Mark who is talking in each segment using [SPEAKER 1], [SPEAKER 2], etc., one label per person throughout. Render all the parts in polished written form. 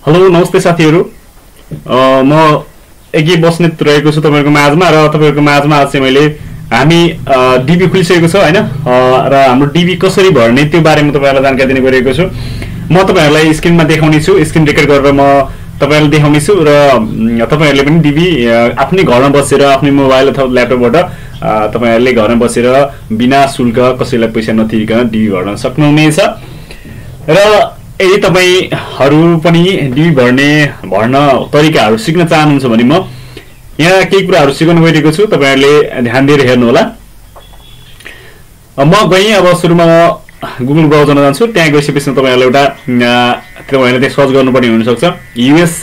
[SPEAKER 1] hello नमस्ते साथीहरु म एकी बस्नेत रहेको छु तपाईहरुको माझमा र तपाईहरुको माझमा आज चाहिँ मैले हामी डीबी खुलिसकेको छ हैन र हाम्रो डीबी कसरी भर्ने त्यो बारेमा तपाईहरुलाई जानकारी दिने गरिएको छु म तपाईहरुलाई स्क्रिनमा देखाउने छु स्क्रिन रेकर्ड गरेर म तपाईहरुलाई देखाउने छु र तपाईहरुले पनि डीबी आफ्नै घरमा बसेर आफ्नै मोबाइल अथवा ल्यापटपबाट तपाईहरुले घरमा बसेर बिना शुल्क कसैलाई पैसा नतिरिकन डीबी भर्न सक्नुहुनेछ र यदि तपाईहरु पनि डीबी भर्न तरिकाहरु सिक्न चाहनुहुन्छ भने म यहाँ केही कुराहरु सिकाउन गइरहेको छु तपाईहरुले ध्यान दिएर हेर्नु होला म गएँ अब सुरुमा गुगल ब्राउजरमा जान्छु त्यहाँ गएपछि तपाईहरुले एउटा तपाईहरुले त्यहाँ सर्च गर्नुपर्ने हुन सक्छ US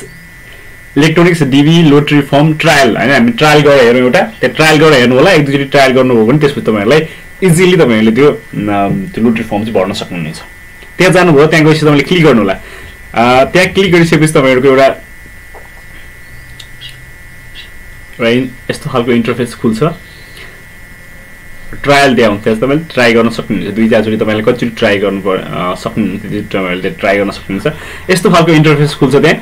[SPEAKER 1] electronics dB lottery form trial हैन हामी ट्रायल गरेर हेरौँ एउटा त्यो ट्रायल गरेर हेर्नु होला एक दुईचोटी ट्रायल गर्नुभयो भने त्यसपछि तपाईहरुलाई इजिली तपाईहरुले त्यो लोटरी फर्म चाहिँ भर्न सक्नुहुनेछ त्यहाँ जानुभयो त्यहाँ गएपछि तपाईले क्लिक गर्नु होला त्यहाँ क्लिक गरिसकेपछि तपाईहरुको एउटा यस्तो खालको इन्टरफेस खुल्छ ट्रायल देखाउँछ त्यस तपाईले ट्राई गर्न सक्नुहुन्छ दुई चारचोटी तपाईले कतिचोटी ट्राई गर्नु सक्नुहुन्छ तपाईले ट्राई गर्न सक्नुहुन्छ यस्तो खालको इन्टरफेस खुल्छ त्यहाँ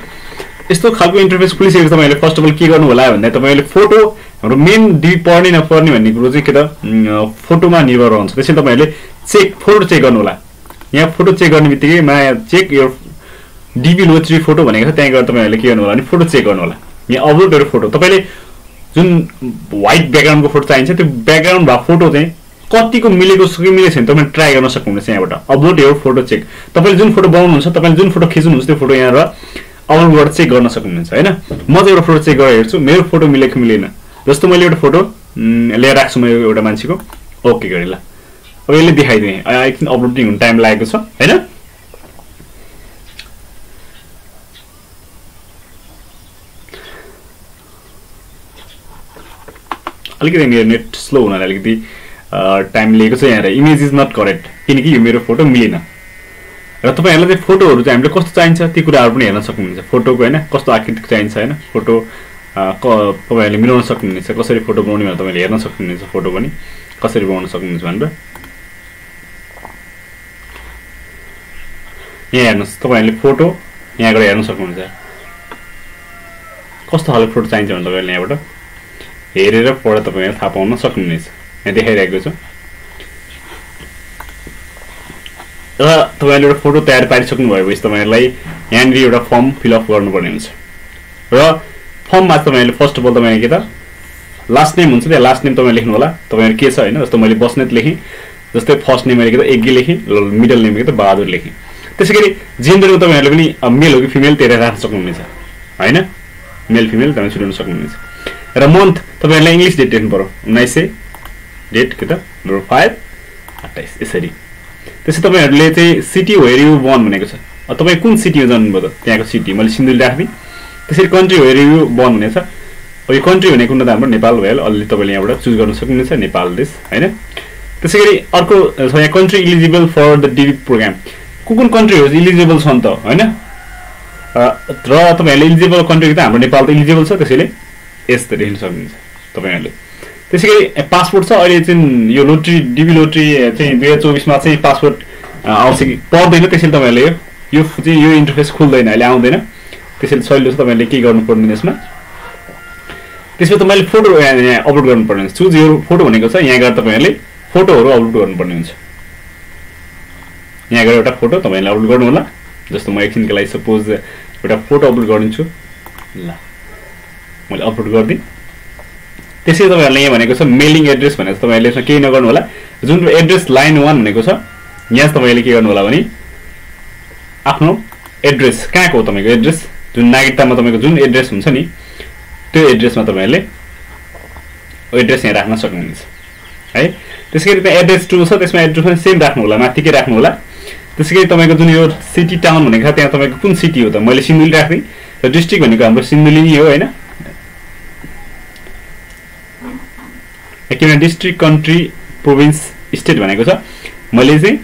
[SPEAKER 1] यस्तो खालको इन्टरफेस खुलिसकेपछि तपाईले फर्स्ट अफ अल के गर्नु होला भन्दा तपाईले फोटो हाम्रो मेन डीबी पढ्ने नपढ्ने भन्ने कुरो चाहिँ के त फोटोमा निर्भर रहन्छ त्यसैले तपाईहरुले फोटो चेक गर्नु होला यहाँ फोटो चेक गर्ने बित्तिकै चेक यो डीबी लोटरी फोटो भनेको छ त्यहाँ गएर तपाईहरुले के गर्नु होला भने फोटो चेक गर्नु होला यहाँ अपलोड गरेर फोटो तपाईले जुन व्हाइट ब्याकग्राउन्डको फोटो चाहिन्छ त्यो ब्याकग्राउन्ड भा फोटो चाहिँ कतिको मिलेको छ कि मिलेको छैन तपाईले ट्राई गर्न सक्नुहुनेछ यहाँबाट अपलोड यो फोटो चेक तपाईले जुन फोटो बनाउनुहुन्छ तपाईले जुन फोटो खिच्नुहुन्छ त्यो फोटो यहाँ र अपलोड गरेर चेक गर्न सक्नुहुनेछ हैन म चाहिँ एउटा फोटो चेक गरेर हेर्छु मेरो फोटो मिलेको मिलेन जस्तो मैले एउटा फोटो लिएर राख्छु म एउटा मान्छेको ओके गरे ल अब यसले देखाइदिए एकछिन अपलोडिङ हुन टाइम लागेको छ हैन अलिकति मेरो नेट स्लो हुनाले अलिकति टाइम लिएको छ यहाँ इमेज इज नट करेक्ट किनकि यो मेरो फोटो मिलेन र तपाईहरुलाई चाहिँ फोटोहरु चाहिँ हामीले कस्तो चाहिन्छ ती कुराहरु पनि हेर्न सक्नुहुन्छ फोटोको हैन कस्तो आकृतिको चाहिन्छ हैन फोटो तपाईहरुले मिलाउन सक्नुहुनेछ कसरी फोटो बनाउने भनेर तपाईले हेर्न सक्नुहुनेछ फोटो पनि कसरी बनाउन सक्नुहुन्छ भनेर यहाँ हेर्नुस् तपाईहरुले फोटो यहाँ गएर हेर्न सक्नुहुन्छ कस्तो खालको फोटो चाहिन्छ भने तपाईहरुले यहाँबाट हेरेर पढेर तपाईहरुले थाहा पाउन सक्नुहुनेछ यहाँ देखाइरहेको छु र तपाईहरुले एउटा फोटो तयार पारिसक्नु भएपछि तपाईहरुलाई यहाँनिर एउटा फर्म फिल अप गर्नुपर्ने हुन्छ र फर्ममा तपाईहरुले फर्स्ट अफ अल तपाईले के त लास्ट नेम हुन्छ त्यहाँ लास्ट नेम तपाईले लेख्नु होला तपाईहरु के छ हैन जस्तो मैले बस्नेत लेखेँ जस्तै फर्स्ट नेम मैले के त एग्गी लेखेँ मिडल नेम के त बहादुर लेखेँ त्यसैगरी जेन्डरमा तपाईहरुले पनि मेल हो कि फिमेल त्यही राख्न सक्नुहुनेछ हैन मेल फिमेल तपाईले छुट्याउन सक्नुहुनेछ र मन्थ तपाईहरुलाई इंग्लिश डेट लेख्नु पर्यो 1900 डेट के त 05 28 यसरी त्यसै तपाईहरुले चाहिँ सिटी वेयर यु बोर्न भनेको छ तपाई कुन सिटीमा जन्मनुभयो त त्यहाँको सिटी मैले सिन्धुली राख्दिए त्यसरी कन्ट्री वेयर यु बोर्न भनेछ अब यो कन्ट्री भनेको त हाम्रो नेपाल भयो अलि तपाईले यहाँबाट चुज गर्न सक्नुहुनेछ नेपाल देश हैन त्यसैगरी अर्को छ यहाँ country eligible for the DV program कुन कन्ट्रीहरु एलिजिबल छन् त हैन र तपाईहरुले एलिजिबल कन्ट्री त हाम्रो नेपाल त एलिजिबल छ त्यसैले यस त लेख्न सक्नुहुन्छ तपाईहरुले त्यसैगरी पासपोर्ट छ अहिले चाहिँ यो लोटरी डीबी लोटरी चाहिँ 2024 मा चाहिँ पासपोर्ट आउँछ कि पर्दैन त्यसैले तपाईहरुले यो चाहिँ यो इन्टरफेस खुल्दैन अहिले आउँदैन त्यसैले सजिलो छ तपाईहरुले के गर्नु पर्ने यसमा त्यसपछि तपाईले फोटो यहाँ अपलोड गर्नु पर्ने हुन्छ चुज यो फोटो भनेको छ यहाँ गएर तपाईहरुले फोटोहरु अपलोड गर्नु पर्ने हुन्छ यहाँ गएर एउटा फोटो तपाईले अपलोड गर्नु होला जस्तो म एकछिनको लागि सपोज एउटा फोटो अपलोड गरिन्छु ल मैले अपलोड गर्दिन त्यसै तपाईहरुले यहाँ भनेको छ मेलिङ एड्रेस भनेको छ तपाईहरुले यसमा केही नगर्नु होला जुन एड्रेस लाइन 1 भनेको छ यहाँ तपाईले के गर्नु होला भने आफ्नो एड्रेस कहाँको हो तपाईको एड्रेस जुन नागरिकतामा तपाईको जुन एड्रेस हुन्छ नि त्यो एड्रेसमा तपाईहरुले एड्रेस यहाँ राख्न सक्नुहुन्छ है त्यसैगरी त्यहाँ एड्रेस 2 छ त्यसमा एड्रेस पनि सेम राख्नु होला माथिकै राख्नु होला त्यसैगरी तपाईको जुन यो सिटी टाउन भनेको छ त्यहाँ तपाईको कुन सिटी हो त मैले सिन्धुली राख्दिए र डिस्ट्रिक्ट भनेको हाम्रो सिन्धुली नै हो हैन किन डिस्ट्रिक्ट कन्ट्री प्रोभिन्स स्टेट भनेको छ मैले चाहिँ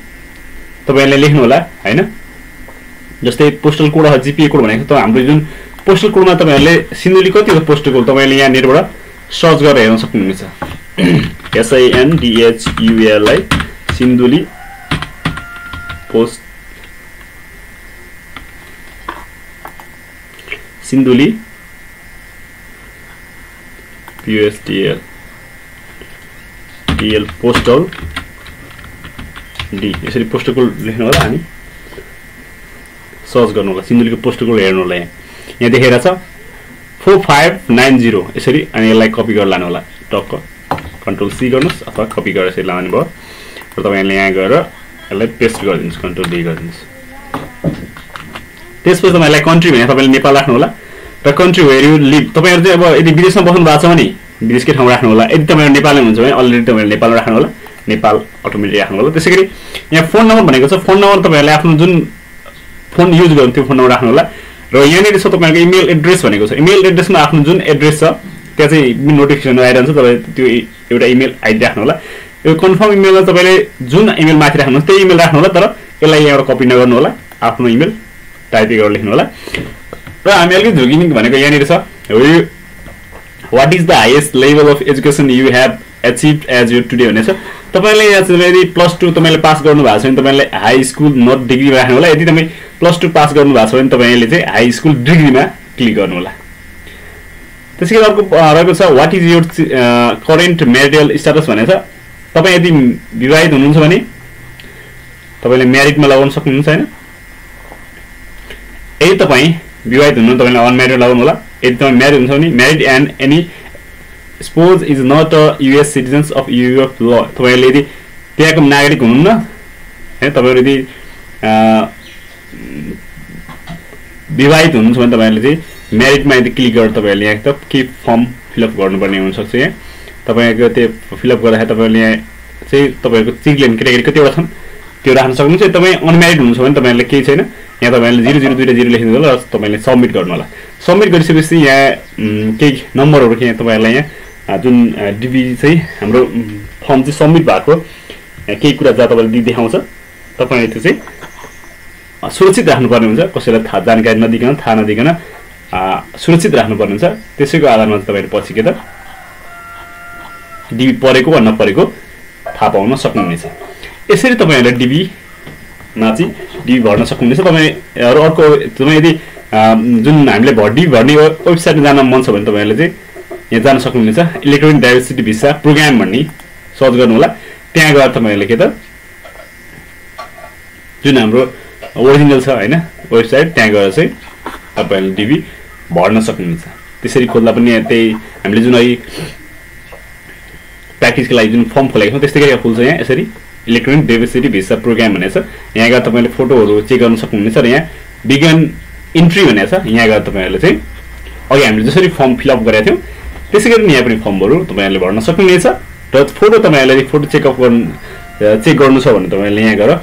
[SPEAKER 1] तपाईहरुले लेख्नु होला हैन जस्तै पोस्टल कोड जीपीए कोड भनेको छ हाम्रो जुन पोस्टल कोडमा तपाईहरुले सिन्धुली कति हो पोस्टल कोड तपाईले यहाँ नेटबाट सर्च गरेर हेर्न सक्नुहुनेछ SINDHULI Sindhuli post Sindhuli POSTL TL postal D यसरी पोस्टल कोड लेख्नु होला अनि सर्च गर्नु होला सिन्धुलीको पोस्टल कोड हेर्नु होला यहाँ देखेर छ 4590 यसरी अनि यसलाई कपी गरेर लानु होला टक्क कन्ट्रोल सी गर्नुस् अथवा कपी गरेर यसरी लानु भयो र तपाईले यहाँ गएर यसलाई पेस्ट गरिदिनुस् कन्ट्रोल डी गरिदिनुस् त्यसपछि तपाईलाई कन्ट्री भने तपाईले नेपाल राख्नु होला र कन्ट्री वेयर यु लिभ तपाईहरु चाहिँ अब यदि विदेशमा बस्नु भएको छ भने विदेशकै ठाउँमा राख्नु होला यदि तपाईहरु नेपालमै हुन्छ भने अलरेडी तपाईहरु नेपालमा राख्नु होला नेपाल अटोमेटिक राख्नु होला त्यसैगरी यहाँ फोन नम्बर भनेको छ फोन नम्बर तपाईहरुले आफ्नो जुन फोन युज गर्नु त्यो फोन नम्बर राख्नु होला र यहाँनिर छ तपाईहरुको इमेल एड्रेस भनेको छ इमेल एड्रेसमा आफ्नो जुन एड्रेस छ त्यहाँ चाहिँ नोटिफिकेसन आइरहन्छ तपाईले त्यो एउटा इमेल आइडी राख्नु होला यो कन्फर्म इमेलमा तपाईले जुन इमेल माथि राख्नुहुन्छ त्यही इमेल राख्नु होला तर यसलाई यहाँबाट कपी नगर्नु होला आफ्नो इमेल टाइप गरेर लेख्नु होला र हामी अलिकति झुकिने भनेको यहाँनिर छ what is the highest level of education you have achieved as you today भनेछ तपाईले यहाँ चाहिँ यदि +2 तपाईले पास गर्नु भएको छ भने तपाईले हाई स्कुल नट डिग्री राख्नु होला यदि तपाई +2 पास गर्नु भएको छ भने तपाईले चाहिँ हाई स्कुल डिग्रीमा क्लिक गर्नु होला त्यसैगरी अर्को रहेको छ what is your current marital status भनेछ तपाई यदि विवाहित हुनुहुन्छ भने तपाईले म्यारिडमा लगाउन सक्नुहुन्छ हैन यदि तपाई विवाहित हुनुहुन्छ तपाईले अनम्यारिड लगाउनु होला यदि तपाई म्यारिड हुनुहुन्छ भने married and any spouse is not a US citizens of EU law तपाईले यदि त्यहाँको नागरिक हुनुहुन्न हैन तपाईहरु यदि विवाहित हुनुहुन्छ भने तपाईले चाहिँ म्यारिडमा यदि क्लिक गरेर तपाईले यहाँ त के फर्म फिलअप गर्नुपर्ने हुन्छ सक्छ यहाँ तपाईको त्यो फिलअप गर्दाखेरि तपाईले यहाँ चाहिँ तपाईहरुको चिकलेन क्याटेगोरी कतिवटा छन् त्यो राख्न सक्नुहुन्छ तपाई अनम्यारिड हुनुहुन्छ भने तपाईहरुले केही छैन यहाँ तपाईले 0020 लेख्नु होला र तपाईले सबमिट गर्नु होला सबमिट गरिसकेपछि यहाँ केही नम्बरहरु के तपाईहरुलाई यहाँ जुन डिबी चाहिँ हाम्रो फर्म चाहिँ सबमिट भएको केही कुरा जहाँ तपाईले देखाउँछ तपाईले त्यो चाहिँ सुरक्षित राख्नुपर्ने हुन्छ कसैलाई थाहा जानकारी नदिकन थाहा नदिकन सुरक्षित राख्नुपर्ने हुन्छ त्यसैको आधारमा तपाईले पछि के त डिबी परेको वा नपरेको थाहा पाउन सक्नुहुनेछ यसरी तपाईहरुले डिबी मा चाहिँ डिबी भर्न सक्नुहुनेछ तपाईहरु अर्को तपाई यदि जुन हामीले डिबी भर्ने वेबसाइटमा जान मन छ भने तपाईहरुले चाहिँ यहाँ जान सक्नुहुनेछ इलेक्ट्रोनिक डाइभर्सिटी भिसा प्रोग्राम भन्ने सर्च गर्नु होला त्यहाँ गएर तपाईहरुले के त जुन हाम्रो ओरिजिनल छ हैन वेबसाइट त्यहाँ गएर चाहिँ तपाईहरुले डिबी भर्न सक्नुहुन्छ त्यसरी खोल्दा पनि त्यही हामीले जुन अहिले प्र्याक्टिसको लागि जुन फर्म खोलेको छौं त्यस्तै गरी खुल्छ यहाँ यसरी इलेक्ट्रोनिक डाइभर्सिटी भिसा प्रोग्राम भनेछ यहाँ गएर तपाईले फोटोहरु चेक गर्न सक्नुहुनेछ र यहाँ बिगन इन्ट्री भनेछ यहाँ गएर तपाईहरुले चाहिँ अघि हामीले जसरी फर्म फिलअप गरेका थियौं त्यसैगरी यहाँ पनि फर्महरु तपाईहरुले भर्न सक्नुहुनेछ र फोटो तपाईहरुले फोटो चेक गर्नु छ भने तपाईहरुले यहाँ गएर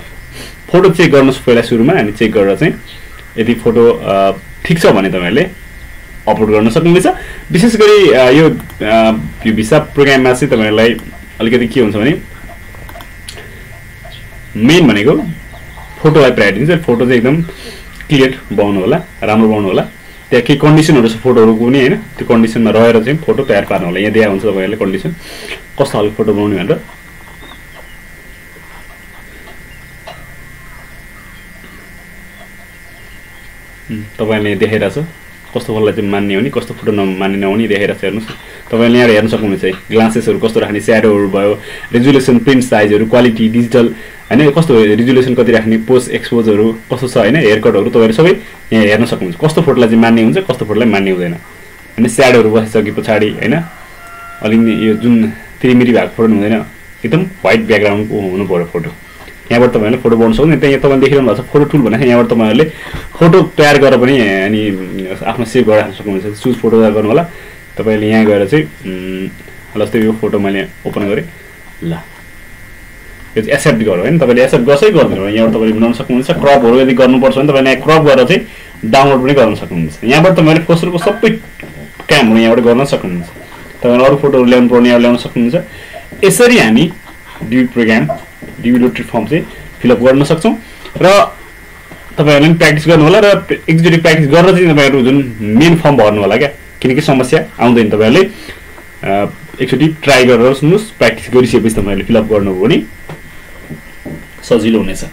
[SPEAKER 1] फोटो चेक गर्नुस् पहिला सुरुमा अनि चेक गरेर चाहिँ यदि फोटो ठीक छ भने तपाईहरुले अपलोड गर्न सक्नुहुनेछ विशेष गरी यो भिसा प्रोग्राममा चाहिँ तपाईहरुलाई अलिकति के हुन्छ भने मेन भनेको फोटोलाई प्रायोरिटी दिन्छ फोटो चाहिँ एकदम क्लियर बनाउनु होला राम्रो बनाउनु होला त्यहाँ के कन्डिसनहरु छ फोटोहरुको पनि हैन त्यो कन्डिसनमा रहेर चाहिँ फोटो तयार पार्नु होला यहाँ दिएको हुन्छ तपाईहरुले कन्डिसन कस्तो खालको फोटो बनाउने भनेर तपाईले देखाइरा छ कस्तो फोटोलाई चाहिँ मान्ने हो नि कस्तो फोटो नमान्ने नहुने देखाइरा छ हेर्नुस् तपाईले यहाँ हेर्न सक्नुहुन्छ है ग्लासेसहरु कस्तो राख्ने स्याडोहरु भयो रेजुलेसन प्रिन्ट साइजहरु क्वालिटी डिजिटल हैन कस्तो रेजुलेसन कति राख्ने पोस्ट एक्सपोजहरु कस्तो छ हैन हेयर कटहरु तपाईहरु सबै यहाँ हेर्न सक्नुहुन्छ कस्तो फोटोलाई चाहिँ मान्ने हुन्छ कस्तो फोटोलाई मान्ने हुँदैन हैन स्याडोहरु बसिसके पछाडी हैन अलि यो जुन त्रिमिरी भएको फोटो हुँदैन एकदम व्हाइट ब्याकग्राउन्डको हुनु पर्यो फोटो यहाँबाट तपाईहरुले फोटो बनाउन सक्नुहुन्छ त्यहाँ तपाईले देखिरहनु भएको छ फोटो टुल भने यहाँबाट तपाईहरुले फोटो तयार गरेर पनि अनि आफ्नो सेभ गर्न सक्नुहुन्छ चुज फोटो गर्नु होला तपाईले यहाँ गएर चाहिँ जस्तै यो फोटो मैले ओपन गरे ल यो चाहिँ एक्सेप्ट गर्नु हैन तपाईले एक्सेप्ट गर्छै गर्दैन यहाँबाट तपाईले बनाउन सक्नुहुन्छ क्रपहरु यदि गर्नुपर्छ भने तपाईले यहाँ क्रप गरेर चाहिँ डाउनलोड पनि गर्न सक्नुहुन्छ यहाँबाट तपाईले फोटोको सबै कामहरु यहाँबाट गर्न सक्नुहुन्छ तपाईले अरु फोटोहरु ल्याउनु पर्ने ल्याउन सक्नुहुन्छ यसरी हामी DV program DV lottery form चाहिँ फिलअप गर्न सक्छौं र तपाईहरुले प्र्याक्टिस गर्नु होला र एकचोटी प्र्याक्टिस गरेर चाहिँ तपाईहरु जुन मेन फर्म भर्नु होला के किनकि समस्या आउँदैन तपाईहरुले एकचोटी ट्राई गरेर सुन्नुस् प्र्याक्टिस गरिसकेपछि तपाईहरुले फिलअप गर्नुभयो भने सजिलो हुनेछ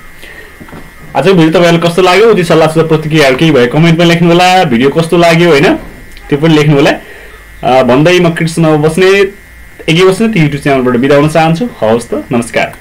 [SPEAKER 1] आजको भिडियो तपाईँलाई कस्तो लाग्यो उति सल्लाह सुझाव प्रतिक्रियाहरू केही भयो कमेन्टमा लेख्नु होला भिडियो कस्तो लाग्यो होइन त्यो पनि लेख्नु होला भन्दै म कृष्ण बस्ने युट्युब च्यानलबाट बिदा हुन चाहन्छु हवस् त नमस्कार